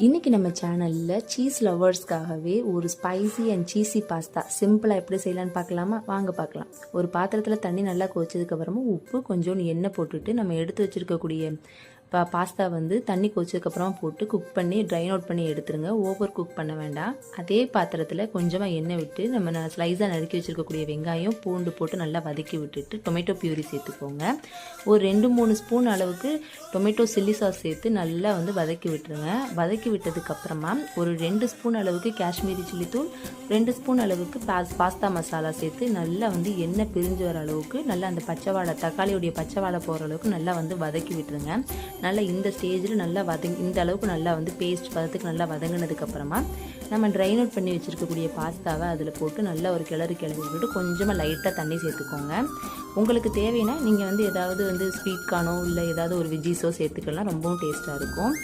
இன்றைக்கி நம்ம சேனலில் சீஸ் லவர்ஸ்க்காகவே ஒரு ஸ்பைசி அண்ட் சீஸி பாஸ்தா சிம்பிளாக எப்படி செய்யலான்னு பார்க்கலாமா? வாங்க பார்க்கலாம். ஒரு பாத்திரத்தில் தண்ணி நல்லா கொதிச்சதுக்கப்புறமா உப்பு கொஞ்சோண்டு எண்ணெய் போட்டுட்டு நம்ம எடுத்து வச்சுருக்கக்கூடிய பாஸ்தா வந்து தண்ணி கொதிச்சதுக்கப்புறமா போட்டு குக் பண்ணி ட்ரைன் அவுட் பண்ணி எடுத்துருங்க. ஓவர் குக் பண்ண வேண்டாம். அதே பாத்திரத்தில் கொஞ்சமாக எண்ணெய் விட்டு நம்ம ஸ்லைஸாக நறுக்கி வச்சுருக்கக்கூடிய வெங்காயம் பூண்டு போட்டு நல்லா வதக்கி விட்டுட்டு டொமேட்டோ பியூரி சேர்த்துக்கோங்க. ஒரு 2-3 ஸ்பூன் அளவுக்கு டொமேட்டோ சில்லி சாஸ் சேர்த்து நல்லா வந்து வதக்கி விட்டுருங்க. வதக்கி விட்டதுக்கப்புறமா ஒரு 2 ஸ்பூன் அளவுக்கு காஷ்மீரி சில்லி தூள், 2 ஸ்பூன் அளவுக்கு பாஸ்தா மசாலா சேர்த்து நல்லா வந்து எண்ணெய் பிரிஞ்சு வர அளவுக்கு நல்லா அந்த பச்சை வாழை தக்காளியுடைய பச்சை வாழை போகிற அளவுக்கு நல்லா வந்து வதக்கி விட்டுருங்க. நல்லா இந்த ஸ்டேஜில் நல்லா இந்த அளவுக்கு நல்லா வந்து பேஸ்ட் பதத்துக்கு நல்லா வதங்கினதுக்கப்புறமா நம்ம ட்ரைன் அவுட் பண்ணி வச்சுருக்கக்கூடிய பாஸ்தாவை அதில் போட்டு நல்லா ஒரு கிளறி விட்டுட்டு கொஞ்சமாக லைட்டாக தண்ணி சேர்த்துக்கோங்க. உங்களுக்கு தேவைன்னா நீங்கள் வந்து ஏதாவது வந்து ஸ்வீட் கார்னோ இல்லை ஏதாவது ஒரு வெஜ்ஜீஸோ சேர்த்துக்கலாம், ரொம்பவும் டேஸ்ட்டாக இருக்கும்.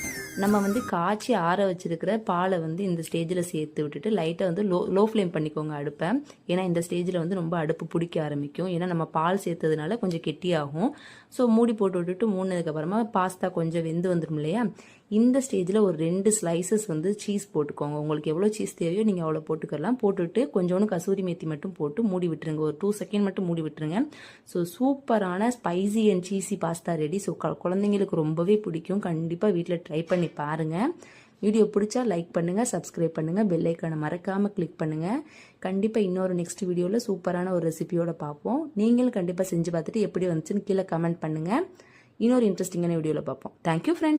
நம்ம வந்து காய்ச்சி ஆற வச்சுருக்கிற பாலை வந்து இந்த ஸ்டேஜில் சேர்த்து விட்டுட்டு லைட்டாக வந்து லோ ஃப்ளேம் பண்ணிக்கோங்க அடுப்பை. ஏன்னா இந்த ஸ்டேஜில் வந்து ரொம்ப அடுப்பு பிடிக்க ஆரம்பிக்கும். ஏன்னா நம்ம பால் சேர்த்ததுனால கொஞ்சம் கெட்டியாகும். ஸோ மூடி போட்டு விட்டுட்டு மூடினதுக்கப்புறமா பாஸ்தா கொஞ்சம் வெந்து வந்துடும் இல்லையா, இந்த ஸ்டேஜில் ஒரு 2 ஸ்லைசஸ் வந்து சீஸ் போட்டுக்கோங்க. உங்களுக்கு எவ்வளோ சீஸ் தேவையோ நீங்கள் அவ்வளோ போட்டுக்கலாம். போட்டுவிட்டு கொஞ்சோண்டு கசூரி மேத்தி மட்டும் போட்டு மூடி விட்டுருங்க. ஒரு 2 செகண்ட் மட்டும் மூடி விட்டுருங்க. ஸோ சூப்பரான spicy and cheesy pasta ready. So குழந்தைங்களுக்கு ரொம்பவே பிடிக்கும். கண்டிப்பாக வீட்டில் ட்ரை பண்ணி பாருங்கள். வீடியோ பிடிச்சா லைக் பண்ணுங்கள், சப்ஸ்கிரைப் பண்ணுங்கள், பெல் ஐக்கானை மறக்காமல் கிளிக் பண்ணுங்கள். கண்டிப்பாக இன்னொரு நெக்ஸ்ட் வீடியோவில் சூப்பரான ஒரு ரெசிபியோட பார்ப்போம். நீங்களும் கண்டிப்பாக செஞ்சு பார்த்துட்டு எப்படி வந்துச்சுன்னு கீழே கமெண்ட் பண்ணுங்கள். இன்னொரு இன்ட்ரெஸ்டிங்கான வீடியோவில் பார்ப்போம். Thank you friends.